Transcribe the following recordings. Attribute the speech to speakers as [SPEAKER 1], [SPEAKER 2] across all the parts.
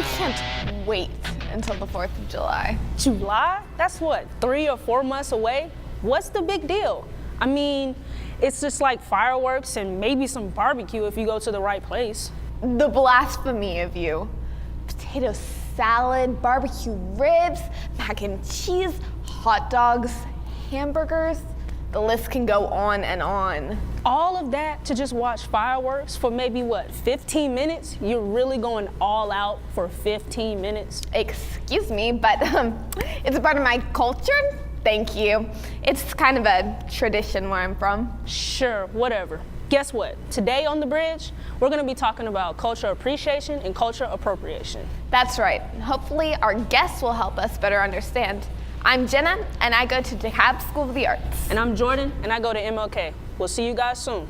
[SPEAKER 1] I can't wait until the 4th of July.
[SPEAKER 2] July? That's what, 3 or 4 months away? What's the big deal? I mean, it's just like fireworks and maybe some barbecue if you go to the right place.
[SPEAKER 1] The blasphemy of you. Potato salad, barbecue ribs, mac and cheese, hot dogs, hamburgers. The list can go on and on.
[SPEAKER 2] All of that to just watch fireworks for maybe, what, 15 minutes? You're really going all out for 15 minutes?
[SPEAKER 1] Excuse me, but it's a part of my culture. Thank you. It's kind of a tradition where I'm from.
[SPEAKER 2] Sure, whatever. Guess what? Today on The Bridge, we're gonna be talking about cultural appreciation and cultural appropriation.
[SPEAKER 1] That's right. Hopefully our guests will help us better understand. I'm Jenna, and I go to DeKalb School of the Arts.
[SPEAKER 2] And I'm Jordan, and I go to MLK. We'll see you guys soon.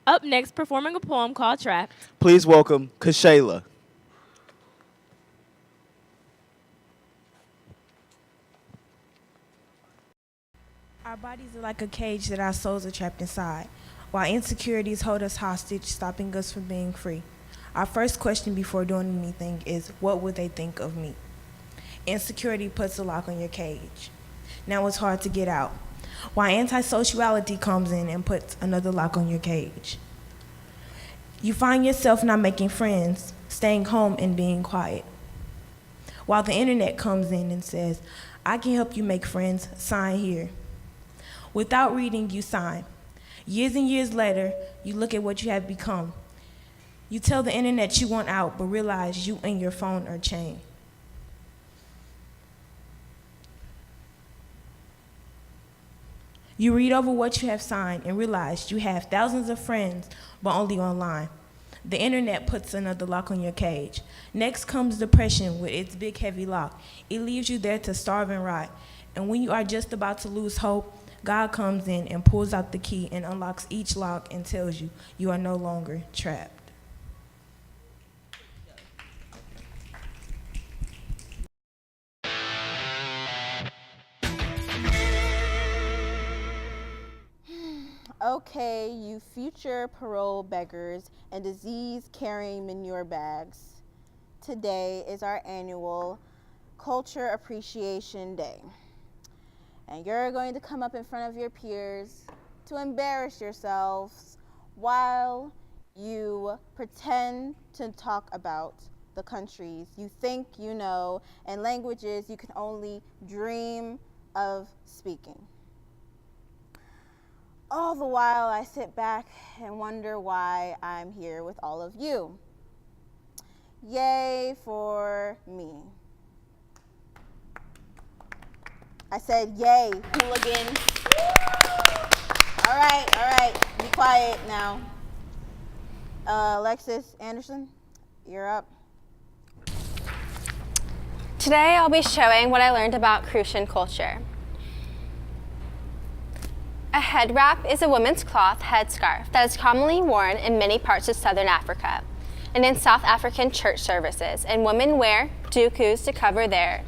[SPEAKER 3] Up next, performing a poem called Trapped.
[SPEAKER 4] Please welcome Kasha'la.
[SPEAKER 5] Our bodies are like a cage that our souls are trapped inside, while insecurities hold us hostage, stopping us from being free. Our first question before doing anything is, what would they think of me? Insecurity puts a lock on your cage. Now it's hard to get out, while antisociality comes in and puts another lock on your cage. You find yourself not making friends, staying home and being quiet, while the internet comes in and says, I can help you make friends, sign here. Without reading, you sign. Years and years later, you look at what you have become. You tell the internet you want out, but realize you and your phone are chained. You read over what you have signed and realize you have thousands of friends, but only online. The internet puts another lock on your cage. Next comes depression with its big heavy lock. It leaves you there to starve and rot. And when you are just about to lose hope, God comes in and pulls out the key and unlocks each lock and tells you you are no longer trapped.
[SPEAKER 6] Okay, you future parole beggars and disease-carrying manure bags. Today is our annual Culture Appreciation Day. And you're going to come up in front of your peers to embarrass yourselves while you pretend to talk about the countries you think you know and languages you can only dream of speaking. All the while, I sit back and wonder why I'm here with all of you. Yay for me. I said yay, hooligans. All right, be quiet now. Alexis Anderson, you're up.
[SPEAKER 7] Today I'll be showing what I learned about Crucian culture. A head wrap is a woman's cloth headscarf that is commonly worn in many parts of southern Africa and in South African church services, and women wear dukus to cover their...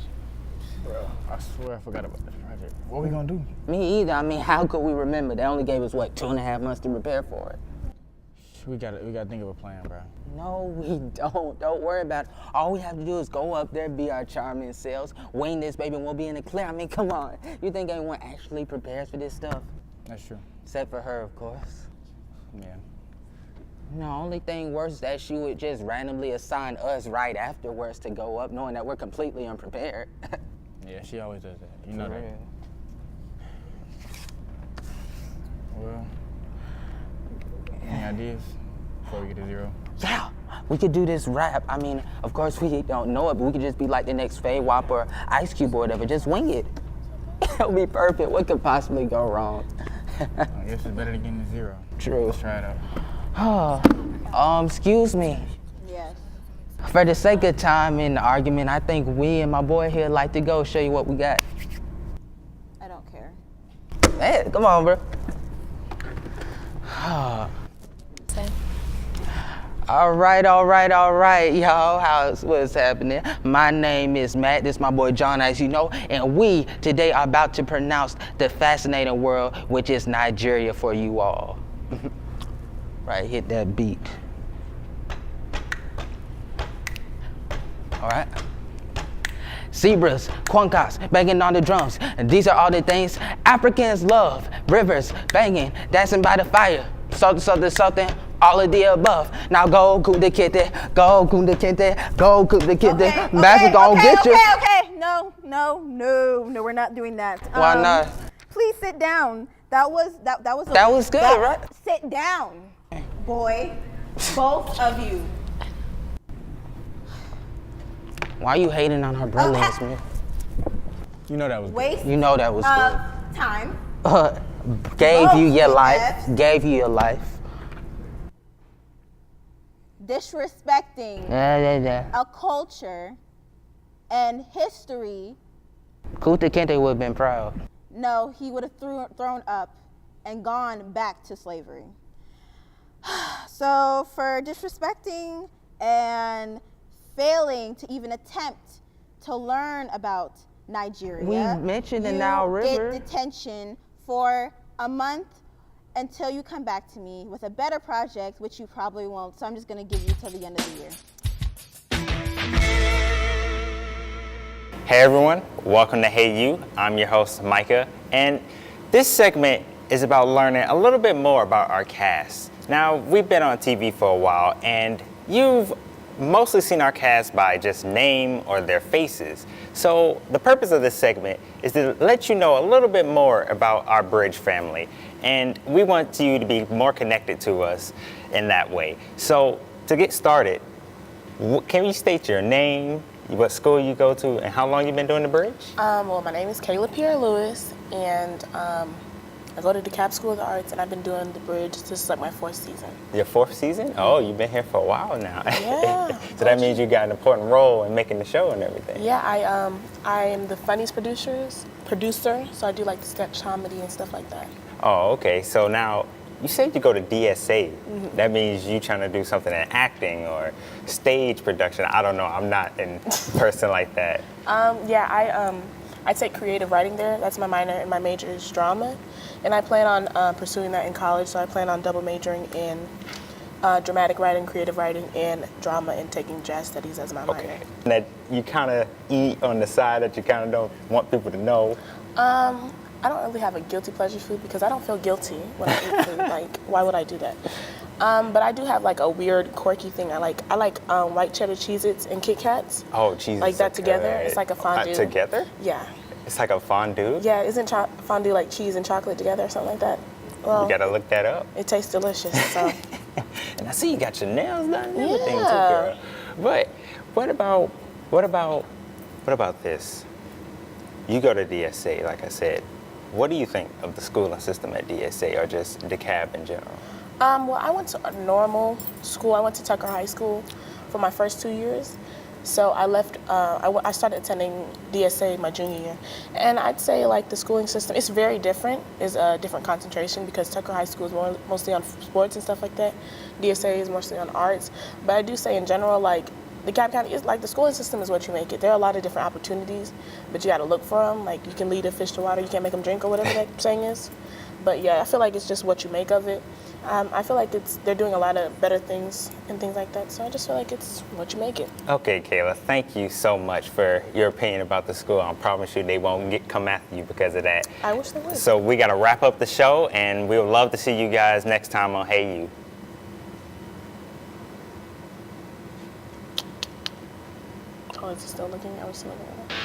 [SPEAKER 8] Bro, I swear I forgot about this project. What are we gonna do?
[SPEAKER 9] Me either. I mean, how could we remember? They only gave us, what, 2.5 months to prepare for it?
[SPEAKER 8] We gotta think of a plan, bro.
[SPEAKER 9] No, we don't. Don't worry about it. All we have to do is go up there, be our charming selves, wing this baby, and we'll be in the clear. I mean, come on. You think anyone actually prepares for this stuff?
[SPEAKER 8] That's true.
[SPEAKER 9] Except for her, of course.
[SPEAKER 8] Yeah.
[SPEAKER 9] The only thing worse is that she would just randomly assign us right afterwards to go up, knowing that we're completely unprepared.
[SPEAKER 8] Yeah, she always does that. You know that. Well, any ideas before we get to zero?
[SPEAKER 9] Yeah, we could do this rap. I mean, of course we don't know it, but we could just be like the next Faye Wop or Ice Cube or whatever. Just wing it. It'll be perfect. What could possibly go wrong?
[SPEAKER 8] I guess it's better than getting to zero.
[SPEAKER 9] True.
[SPEAKER 8] Let's try it out.
[SPEAKER 9] Excuse me.
[SPEAKER 6] Yes.
[SPEAKER 9] For the sake of time in the argument, I think we and my boy here like to go show you what we got.
[SPEAKER 6] I don't care.
[SPEAKER 9] Hey, come on, bro. All right, y'all. What's happening? My name is Matt. This is my boy John, as you know, and we today are about to pronounce the fascinating word, which is Nigeria, for you all. Right, hit that beat. All right. Zebras, quancas, banging on the drums. And these are all the things Africans love. Rivers, banging, dancing by the fire. Something, all of the above. Now go, Kunde Kente, go, Kunde Kente, go, Kunde Kente. Magic gon' get you.
[SPEAKER 6] Okay. No, we're not doing that.
[SPEAKER 9] Why not?
[SPEAKER 6] Please sit down. That was
[SPEAKER 9] good, right?
[SPEAKER 6] Sit down, boy. Both of you.
[SPEAKER 9] Why are you hating on her brilliance, man?
[SPEAKER 8] You know that was
[SPEAKER 6] Waste
[SPEAKER 9] You know that was
[SPEAKER 6] of time.
[SPEAKER 9] good. Gave
[SPEAKER 6] Both
[SPEAKER 9] you your
[SPEAKER 6] of
[SPEAKER 9] life.
[SPEAKER 6] us.
[SPEAKER 9] Gave you your life.
[SPEAKER 6] Disrespecting
[SPEAKER 9] Yeah.
[SPEAKER 6] a culture and history.
[SPEAKER 9] Kunde Kente would have been proud.
[SPEAKER 6] No, he would have thrown up and gone back to slavery. So for disrespecting and failing to even attempt to learn about Nigeria,
[SPEAKER 9] We mentioned the
[SPEAKER 6] you
[SPEAKER 9] Nile River.
[SPEAKER 6] get detention for a month until you come back to me with a better project, which you probably won't. So I'm just going to give you till the end of the year.
[SPEAKER 10] Hey everyone, welcome to Hey You. I'm your host Micah, and this segment is about learning a little bit more about our cast. Now, we've been on TV for a while, and you've mostly seen our cast by just name or their faces. So the purpose of this segment is to let you know a little bit more about our Bridge family, and we want you to be more connected to us in that way. So to get started, can you state your name, what school you go to, and how long you've been doing the Bridge?
[SPEAKER 11] Well, my name is Kayla Pierre-Lewis, and I go to DeKalb School of the Arts, and I've been doing the Bridge. This is like my 4th season.
[SPEAKER 10] Your 4th season? Oh, you've been here for a while now.
[SPEAKER 11] Yeah.
[SPEAKER 10] So that means you got an important role in making the show and everything.
[SPEAKER 11] Yeah, I am the funniest producer, so I do like the sketch comedy and stuff like that.
[SPEAKER 10] Oh, okay. So now, you said you go to DSA.
[SPEAKER 11] Mm-hmm.
[SPEAKER 10] That means you trying to do something in acting or stage production. I don't know. I'm not a person like that.
[SPEAKER 11] I take creative writing there. That's my minor, and my major is drama. And I plan on pursuing that in college, so I plan on double majoring in dramatic writing, creative writing, and drama, and taking jazz studies as my minor.
[SPEAKER 10] Okay. That you kind of eat on the side that you kind of don't want people to know.
[SPEAKER 11] I don't really have a guilty pleasure food because I don't feel guilty when I eat food. Like, why would I do that? But I do have like a weird, quirky thing. I like white cheddar Cheez-Its and Kit Kats.
[SPEAKER 10] Oh, Cheez-Its.
[SPEAKER 11] Like that together. It's like a fondue.
[SPEAKER 10] Together?
[SPEAKER 11] Yeah.
[SPEAKER 10] It's like a fondue?
[SPEAKER 11] Yeah, isn't fondue like cheese and chocolate together or something like that? Well,
[SPEAKER 10] You gotta look that up.
[SPEAKER 11] it tastes delicious. So.
[SPEAKER 10] And I see you got your nails done and everything too,
[SPEAKER 11] Yeah.
[SPEAKER 10] girl. But what about this? You go to DSA, like I said. What do you think of the schooling system at DSA or just DeKalb in general?
[SPEAKER 11] Well, I went to a normal school. I went to Tucker High School for my first 2 years. So I left, I started attending DSA my junior year. And I'd say like the schooling system, it's very different. It's a different concentration because Tucker High School is mostly on sports and stuff like that. DSA is mostly on arts. But I do say in general, like DeKalb County is like the schooling system is what you make it. There are a lot of different opportunities, but you got to look for them. Like you can lead a fish to water, you can't make them drink or whatever that saying is. But yeah, I feel like it's just what you make of it. I feel like they're doing a lot of better things and things like that. So I just feel like it's what you make it.
[SPEAKER 10] Okay, Kayla, thank you so much for your opinion about the school. I promise you they won't come after you because of that.
[SPEAKER 11] I wish they would.
[SPEAKER 10] So we got to wrap up the show, and we would love to see you guys next time on Hey You.
[SPEAKER 11] Oh, is he still looking? I was still looking at that.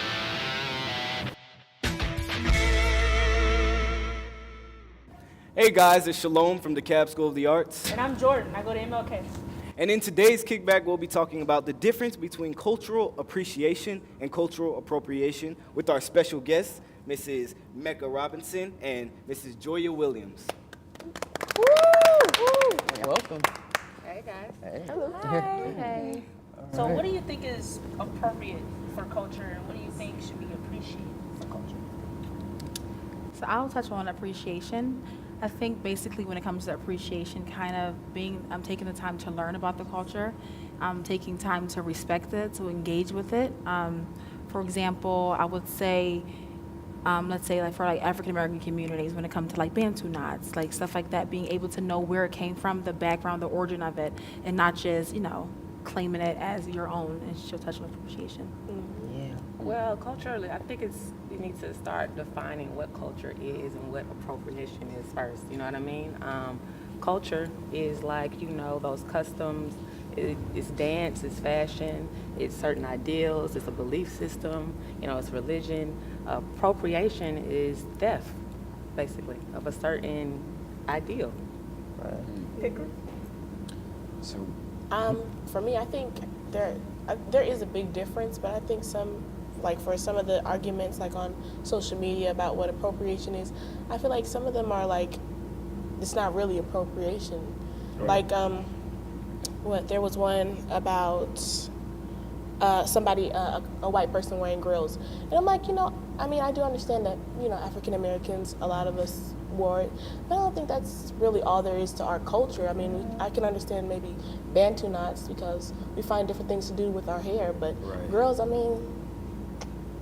[SPEAKER 4] Hey guys, it's Shalom from DeKalb School of the Arts.
[SPEAKER 2] And I'm Jordan. I go to MLK.
[SPEAKER 4] And in today's kickback, we'll be talking about the difference between cultural appreciation and cultural appropriation with our special guests, Mrs. Mecca Robinson and Mrs. Joya Williams.
[SPEAKER 9] Welcome.
[SPEAKER 12] Hey guys.
[SPEAKER 9] Hey.
[SPEAKER 12] Hello. Hi. Hey.
[SPEAKER 9] All
[SPEAKER 2] So what do you think is appropriate for culture, and what do you think should be appreciated for culture?
[SPEAKER 12] So I'll touch on appreciation. I think basically when it comes to appreciation, kind of taking the time to learn about the culture, taking time to respect it, to engage with it. For example, I would say, let's say like for like African American communities, when it comes to like Bantu knots, like stuff like that, being able to know where it came from, the background, the origin of it, and not just, claiming it as your own, and she'll touch on appreciation.
[SPEAKER 9] Yeah.
[SPEAKER 13] Well, culturally, I think we need to start defining what culture is and what appropriation is first. You know what I mean? Culture is like, those customs. It's dance, it's fashion, it's certain ideals, it's a belief system, it's religion. Appropriation is theft, basically, of a certain ideal.
[SPEAKER 9] Right.
[SPEAKER 8] So,
[SPEAKER 11] for me, I think there is a big difference, but I think for some of the arguments like on social media about what appropriation is, I feel like some of them are like, it's not really appropriation. Right. Like, there was one about somebody, a white person wearing grills. And I'm like, I do understand that, African Americans, a lot of us wore it, but I don't think that's really all there is to our culture. I mean, I can understand maybe Bantu knots because we find different things to do with our hair, but grills,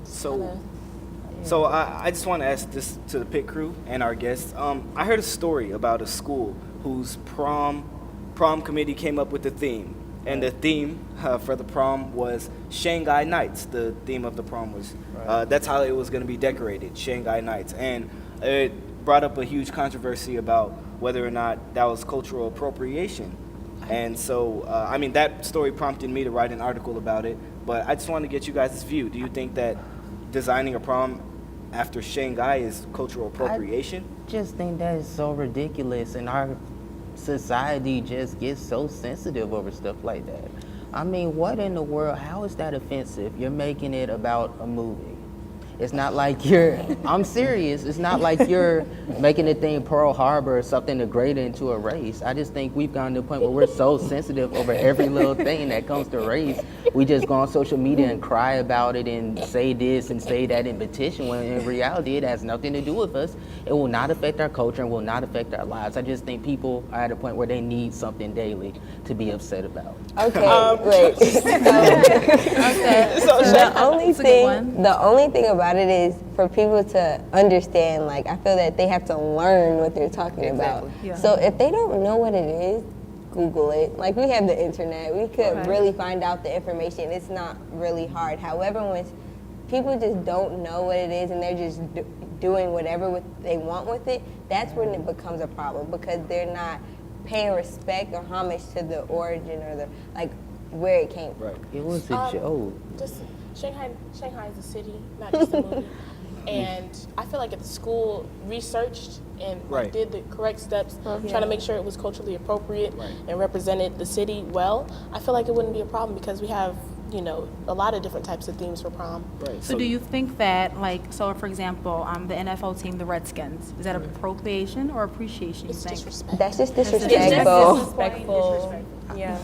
[SPEAKER 4] So I just want to ask this to the pit crew and our guests. I heard a story about a school whose prom committee came up with a theme, and the theme for the prom was Shanghai Nights. The theme of the prom was that's how it was going to be decorated, Shanghai Nights, and it brought up a huge controversy about whether or not that was cultural appropriation. And so, that story prompted me to write an article about it. But I just want to get you guys' view. Do you think that designing a prom after Shanghai is cultural appropriation?
[SPEAKER 9] I just think that is so ridiculous, and our society just gets so sensitive over stuff like that. I mean, what in the world? How is that offensive? You're making it about a movie. It's not like I'm serious, it's not like you're making the thing Pearl Harbor or something to grade it into a race. I just think we've gotten to a point where we're so sensitive over every little thing that comes to race. We just go on social media and cry about it and say this and say that and petition, when in reality it has nothing to do with us. It will not affect our culture and will not affect our lives. I just think people are at a point where they need something daily to be upset about.
[SPEAKER 14] Okay, wait. Okay.
[SPEAKER 11] So
[SPEAKER 14] the only thing about it is for people to understand, like, I feel that they have to learn what they're talking about. Yeah. So if they don't know what it is, Google it. Like, we have the internet. We could really find out the information. It's not really hard. However, when people just don't know what it is and they're just doing whatever they want with it, that's when it becomes a problem, because they're not paying respect or homage to the origin or where it came from.
[SPEAKER 4] Right.
[SPEAKER 9] It was a joke.
[SPEAKER 11] Just Shanghai is a city, not just a movie. And I feel like if the school researched and did the correct steps, trying to make sure it was culturally appropriate and represented the city well, I feel like it wouldn't be a problem, because we have, a lot of different types of themes for prom.
[SPEAKER 4] Right.
[SPEAKER 12] So do you think that, for example, the NFL team, the Redskins, is that appropriation or appreciation?
[SPEAKER 11] It's disrespect.
[SPEAKER 14] That's just disrespectful.
[SPEAKER 11] Disrespectful.
[SPEAKER 13] Yeah.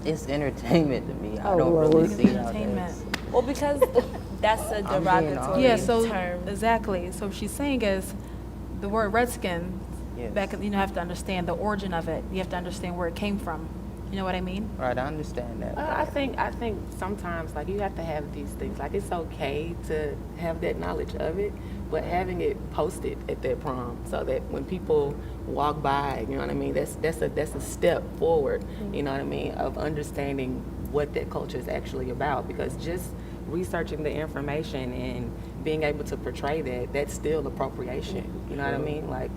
[SPEAKER 9] It's entertainment to me. I don't
[SPEAKER 14] Lord.
[SPEAKER 9] really see how
[SPEAKER 12] Entertainment.
[SPEAKER 9] that's...
[SPEAKER 13] Well, because that's a derogatory term.
[SPEAKER 12] Exactly. So she's saying is the word Redskin, you have to understand the origin of it. You have to understand where it came from. You know what I mean?
[SPEAKER 9] Right, I understand that.
[SPEAKER 13] I think sometimes, you have to have these things. Like, it's okay to have that knowledge of it, but having it posted at that prom so that when people walk by, you know what I mean, that's a step forward, you know what I mean, of understanding what that culture is actually about. Because just researching the information and being able to portray that's still appropriation, you know what I mean? Like,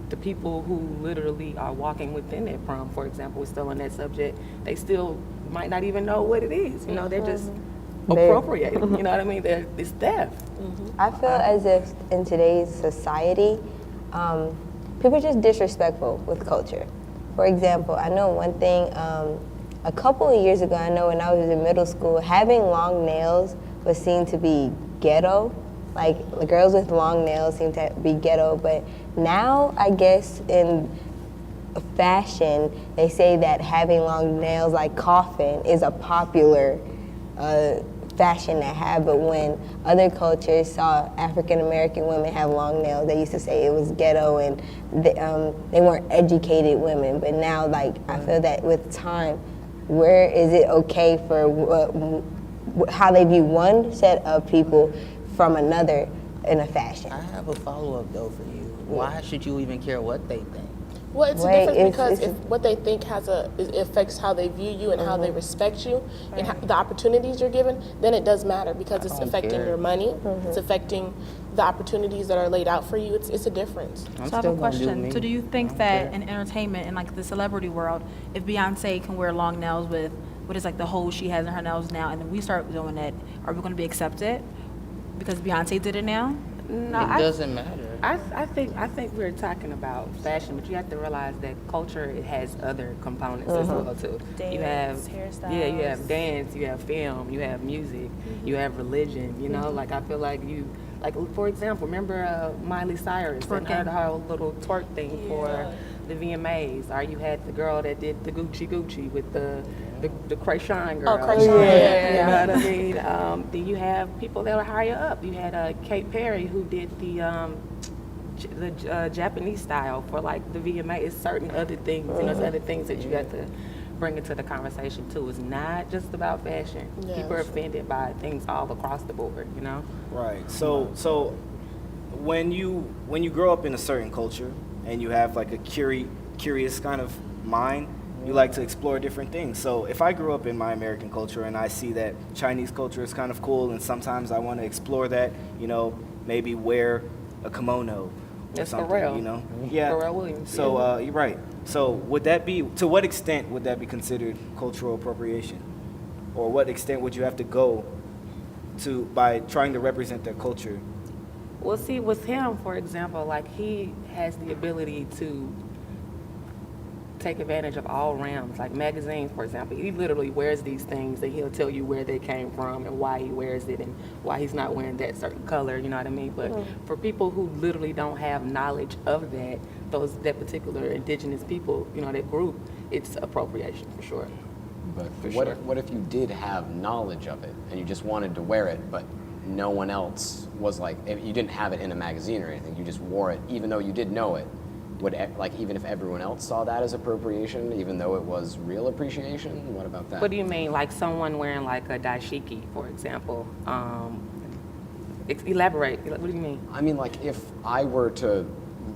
[SPEAKER 13] the people who literally are walking within that prom, for example, we're still on that subject, they still might not even know what it is. They're just appropriating. You know what I mean? It's theft.
[SPEAKER 14] I feel as if in today's society, people are just disrespectful with culture. For example, I know one thing, a couple of years ago, I know when I was in middle school, having long nails was seen to be ghetto. Like, the girls with long nails seem to be ghetto, but now I guess in fashion, they say that having long nails like coffin is a popular fashion to have, but when other cultures saw African American women have long nails, they used to say it was ghetto and they weren't educated women. But now, like, I feel that with time, where is it okay for how they view one set of people from another in a fashion?
[SPEAKER 9] I have a follow-up though for you. Why should you even care what they think?
[SPEAKER 11] Well, it's a difference because if what they think it affects how they view you and how they respect you and the opportunities you're given, then it does matter because it's affecting your money, it's affecting the opportunities that are laid out for you. It's a difference.
[SPEAKER 12] So I have a question. So do you think that in entertainment and like the celebrity world, if Beyonce can wear long nails with what is like the hole she has in her nails now, and then we start doing it, are we going to be accepted because Beyonce did it now?
[SPEAKER 13] No,
[SPEAKER 9] It doesn't matter.
[SPEAKER 13] I think we're talking about fashion, but you have to realize that culture, it has other components as well too.
[SPEAKER 2] Dance,
[SPEAKER 13] you have
[SPEAKER 2] hairstyles.
[SPEAKER 13] you have dance, you have film, you have music, you have religion. You know, like I feel like for example, remember Miley Cyrus and her little twerk thing for the VMAs, or you had the girl that did the Gucci with the Krayshawn girl.
[SPEAKER 11] Oh, Krayshawn.
[SPEAKER 13] You know what I mean? Then you have people that are higher up. You had Kate Perry who did the Japanese style for like the VMA. It's certain other things, and there's other things that you got to bring into the conversation too. It's not just about fashion.
[SPEAKER 11] Yes.
[SPEAKER 13] People are offended by things all across the board, you know?
[SPEAKER 4] Right. So when you grow up in a certain culture and you have like a curious kind of mind, you like to explore different things. So if I grew up in my American culture and I see that Chinese culture is kind of cool, and sometimes I want to explore that, you know, maybe wear a kimono or
[SPEAKER 13] That's
[SPEAKER 4] something,
[SPEAKER 13] Pharrell.
[SPEAKER 4] you know? Yeah.
[SPEAKER 13] Pharrell Williams.
[SPEAKER 4] So you're right. So would that be, to what extent would that be considered cultural appropriation? Or what extent would you have to go to by trying to represent their culture?
[SPEAKER 13] Well, see, with him, for example, like he has the ability to take advantage of all realms. Like magazines, for example, he literally wears these things and he'll tell you where they came from and why he wears it and why he's not wearing that certain color, you know what I mean? But for people who literally don't have knowledge of that, that particular indigenous people, you know, that group, it's appropriation for sure.
[SPEAKER 15] But what if you did have knowledge of it and you just wanted to wear it, but no one else was like, if you didn't have it in a magazine or anything, you just wore it, even though you did know it, would, like, even if everyone else saw that as appropriation, even though it was real appreciation? What about that?
[SPEAKER 13] What do you mean, like someone wearing like a dashiki, for example? Elaborate, what do you mean?
[SPEAKER 15] I mean, like, if I were to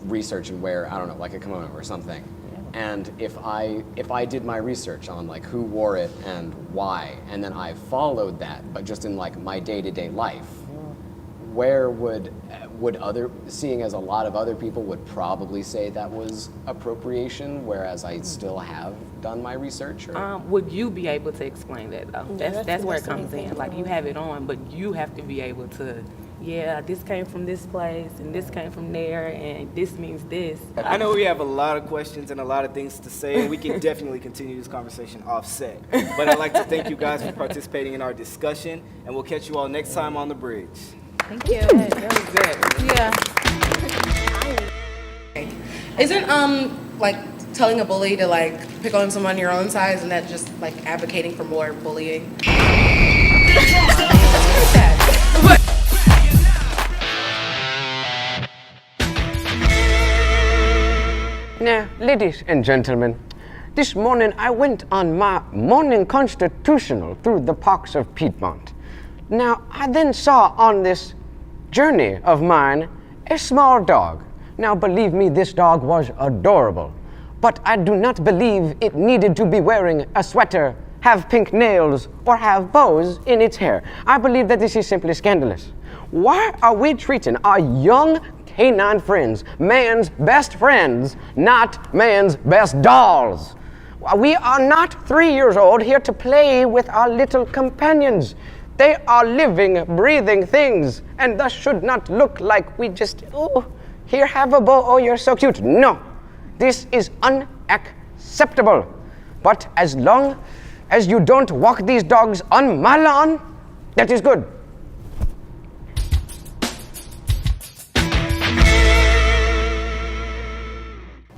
[SPEAKER 15] research and wear, I don't know, like a kimono or something, and if I did my research on like who wore it and why, and then I followed that, but just in like my day-to-day life, where would seeing as a lot of other people would probably say that was appropriation, whereas I still have done my research? Or?
[SPEAKER 13] Would you be able to explain that though? That's where it comes in. Like you have it on, but you have to be able to, yeah, this came from this place and this came from there and this means this.
[SPEAKER 4] I know we have a lot of questions and a lot of things to say, and we can definitely continue this conversation offset. But I'd like to thank you guys for participating in our discussion, and we'll catch you all next time on The Bridge.
[SPEAKER 12] Thank you.
[SPEAKER 13] That was good.
[SPEAKER 16] Yeah. Isn't like telling a bully to like pick on someone your own size, and that just like advocating for more bullying?
[SPEAKER 17] Now, ladies and gentlemen, this morning I went on my morning constitutional through the parks of Piedmont. Now, I then saw on this journey of mine a small dog. Now, believe me, this dog was adorable, but I do not believe it needed to be wearing a sweater, have pink nails, or have bows in its hair. I believe that this is simply scandalous. Why are we treating our young canine friends man's best friends, not man's best dolls? We are not 3 years old here to play with our little companions. They are living, breathing things, and thus should not look like we just, oh, here, have a bow, oh, you're so cute. No, this is unacceptable. But as long as you don't walk these dogs on my lawn, that is good.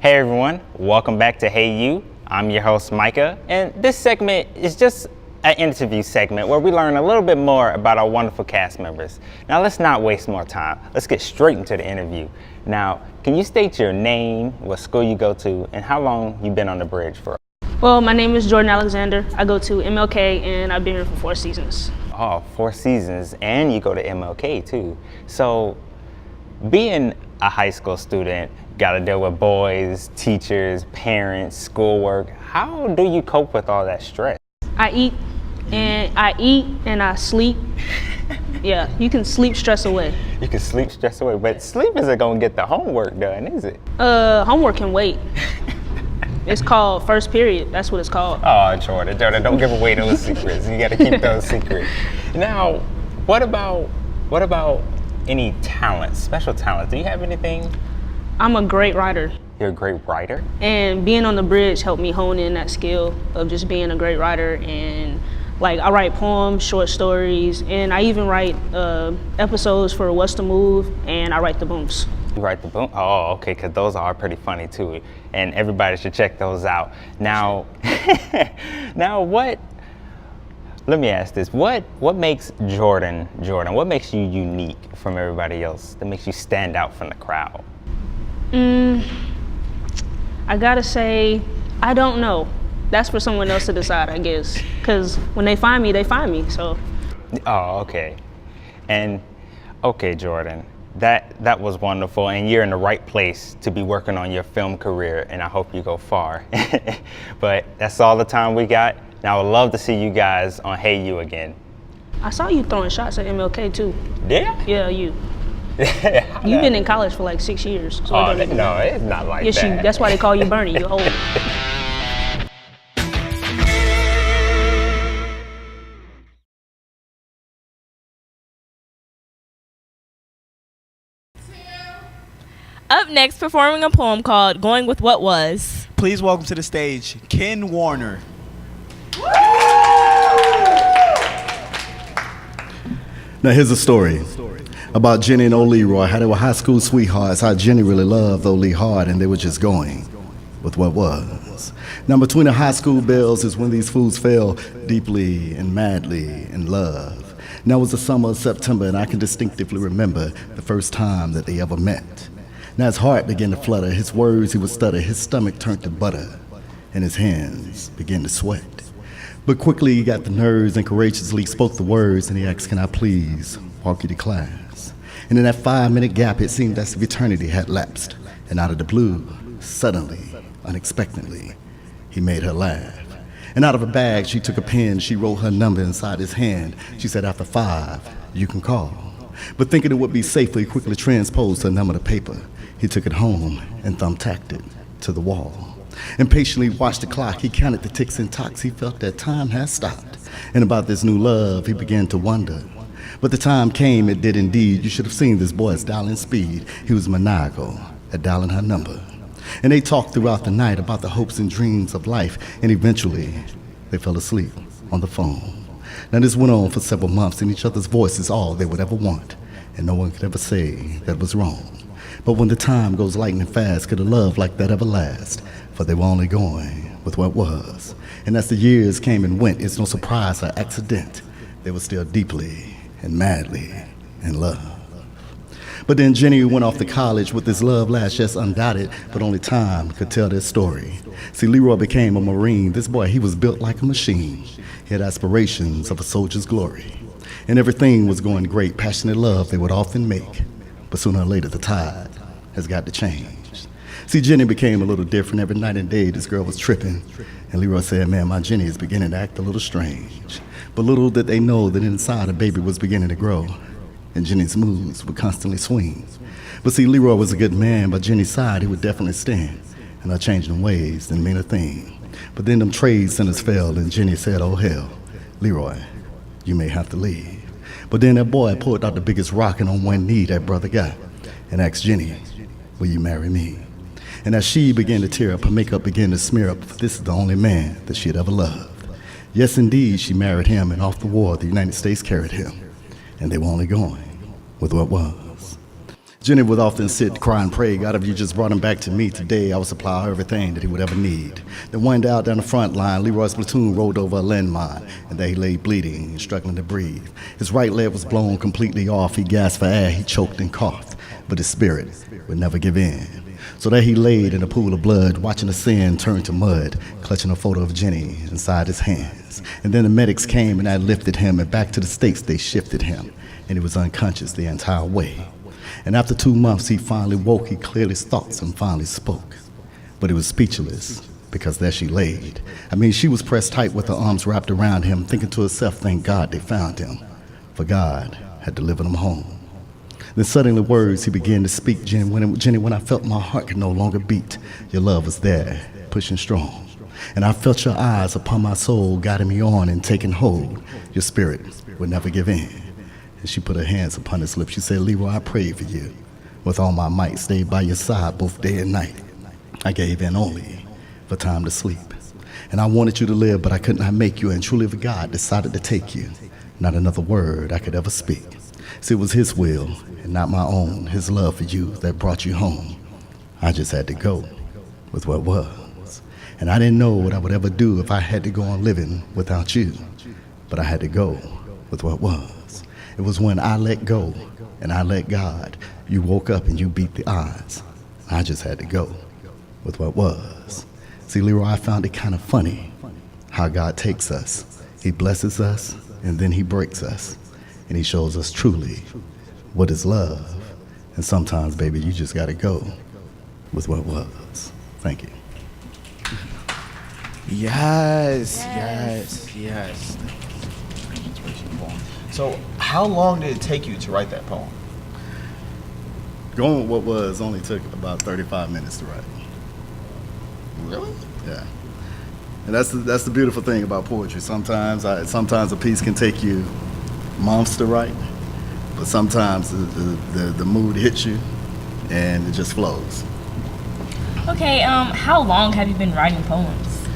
[SPEAKER 10] Hey everyone, welcome back to Hey You. I'm your host Micah, and this segment is just an interview segment where we learn a little bit more about our wonderful cast members. Now let's not waste more time. Let's get straight into the interview. Now, can you state your name, what school you go to, and how long you've been on the bridge for?
[SPEAKER 2] Well, my name is Jordan Alexander. I go to MLK and I've been here for 4 seasons.
[SPEAKER 10] Oh, 4 seasons, and you go to MLK too. So, being a high school student, gotta deal with boys, teachers, parents, schoolwork. How do you cope with all that stress?
[SPEAKER 2] I eat and I sleep. Yeah, you can sleep stress away.
[SPEAKER 10] You can sleep stress away, but sleep isn't gonna get the homework done, is it?
[SPEAKER 2] Homework can wait. It's called first period. That's what it's called.
[SPEAKER 10] Oh, Jordan, don't give away those secrets. You gotta keep those secrets. Now, what about any talents, special talents? Do you have anything?
[SPEAKER 2] I'm a great writer.
[SPEAKER 10] You're a great writer?
[SPEAKER 2] And being on the bridge helped me hone in that skill of just being a great writer. And like, I write poems, short stories, and I even write episodes for What's the Move, and I write the booms.
[SPEAKER 10] You write the boom? Oh, okay, because those are pretty funny too, and everybody should check those out. Now, let me ask this, what makes Jordan, what makes you unique from everybody else, that makes you stand out from the crowd?
[SPEAKER 2] I gotta say, I don't know. That's for someone else to decide, I guess. Because when they find me, so.
[SPEAKER 10] Oh, okay. And, okay, Jordan, that was wonderful, and you're in the right place to be working on your film career, and I hope you go far. But that's all the time we got. Now, I would love to see you guys on Hey You again.
[SPEAKER 2] I saw you throwing shots at MLK too.
[SPEAKER 10] Yeah?
[SPEAKER 2] Yeah, you. You've been in college for like 6 years. So
[SPEAKER 10] no, it's not like
[SPEAKER 2] yes,
[SPEAKER 10] that.
[SPEAKER 2] That's why they call you Bernie. You're old.
[SPEAKER 3] Up next, performing a poem called Going With What Was.
[SPEAKER 18] Please welcome to the stage, Ken Warner.
[SPEAKER 19] Now here's a story about Jenny and old Leroy, how they were high school sweethearts, how Jenny really loved old Lee hard, and they were just going with what was. Now between the high school bells is when these fools fell deeply and madly in love. Now it was the summer of September, and I can distinctively remember the first time that they ever met. Now his heart began to flutter, his words he would stutter, his stomach turned to butter, and his hands began to sweat. But quickly he got the nerves and courageously spoke the words, and he asked, "Can I please walk you to class?" And in that 5-minute gap, it seemed as if eternity had lapsed. And out of the blue, suddenly, unexpectedly, he made her laugh. And out of her bag, she took a pen, she wrote her number inside his hand. She said, "After 5, you can call." But thinking it would be safer, he quickly transposed her number to paper. He took it home and thumbtacked it to the wall. Impatiently watched the clock, he counted the ticks and tocks, he felt that time had stopped. And about this new love, he began to wonder. But the time came, it did indeed. You should have seen this boy's dialing speed. He was maniacal at dialing her number. And they talked throughout the night about the hopes and dreams of life, and eventually they fell asleep on the phone. Now this went on for several months, and each other's voice is all they would ever want, and no one could ever say that was wrong. But when the time goes lightning fast, could a love like that ever last? For they were only going with what was. And as the years came and went, it's no surprise or accident, they were still deeply and madly in love. But then Jenny went off to college with this love last, yes, undoubted, but only time could tell their story. See, Leroy became a Marine. This boy, he was built like a machine. He had aspirations of a soldier's glory. And everything was going great, passionate love they would often make. But sooner or later, the tide has got to change. See, Jenny became a little different. Every night and day, this girl was tripping. And Leroy said, "Man, my Jenny is beginning to act a little strange." But little did they know that inside a baby was beginning to grow. And Jenny's moods would constantly swing. But see, Leroy was a good man. By Jenny's side, he would definitely stand. And her changing ways didn't mean a thing. But then them trade centers fell, and Jenny said, "Oh, hell, Leroy, you may have to leave." But then that boy pulled out the biggest rock, and on one knee that brother got, and asked Jenny, "Will you marry me?" And as she began to tear up, her makeup began to smear up, for this is the only man that she had ever loved. Yes, indeed, she married him, and off the war, the United States carried him. And they were only going with what was. Jenny would often sit, cry, and pray, God, if you just brought him back to me today, I would supply everything that he would ever need. Then one day out down the front line, Leroy's platoon rolled over a landmine, and there he lay bleeding and struggling to breathe. His right leg was blown completely off. He gasped for air, he choked and coughed, but his spirit would never give in. So there he laid in a pool of blood, watching the sand turn to mud, clutching a photo of Jenny inside his hands. And then the medics came and I lifted him, and back to the States they shifted him, and he was unconscious the entire way. And after 2 months, he finally woke, he cleared his thoughts and finally spoke. But he was speechless, because there she laid. I mean, she was pressed tight with her arms wrapped around him, thinking to herself, thank God they found him, for God had delivered him home. Then suddenly words he began to speak, Jenny, when I felt my heart could no longer beat, your love was there, pushing strong. And I felt your eyes upon my soul, guiding me on and taking hold. Your spirit would never give in. And she put her hands upon his lips. She said, Leroy, I prayed for you with all my might, stayed by your side both day and night. I gave in only for time to sleep. And I wanted you to live, but I could not make you, and truly if God decided to take you, not another word I could ever speak. See, it was his will and not my own, his love for you that brought you home. I just had to go with what was. And I didn't know what I would ever do if I had to go on living without you. But I had to go with what was. It was when I let go and I let God, you woke up and you beat the odds. I just had to go with what was. See, Leroy, I found it kind of funny how God takes us. He blesses us and then he breaks us. And he shows us truly what is love. And sometimes, baby, you just got to go with what was. Thank you.
[SPEAKER 18] Yes. So, how long did it take you to write that poem?
[SPEAKER 19] Going with what was only took about 35 minutes to write.
[SPEAKER 18] Really?
[SPEAKER 19] Yeah. And that's the beautiful thing about poetry. Sometimes a piece can take you months to write, but sometimes the mood hits you and it just flows.
[SPEAKER 3] Okay, how long have you been writing poems?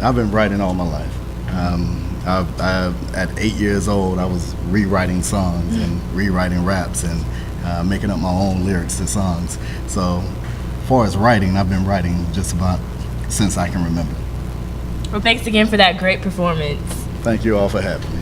[SPEAKER 19] I've been writing all my life. At 8 years old, I was rewriting songs and rewriting raps and making up my own lyrics to songs. So, as far as writing, I've been writing just about since I can remember.
[SPEAKER 3] Well, thanks again for that great performance.
[SPEAKER 19] Thank you all for having me.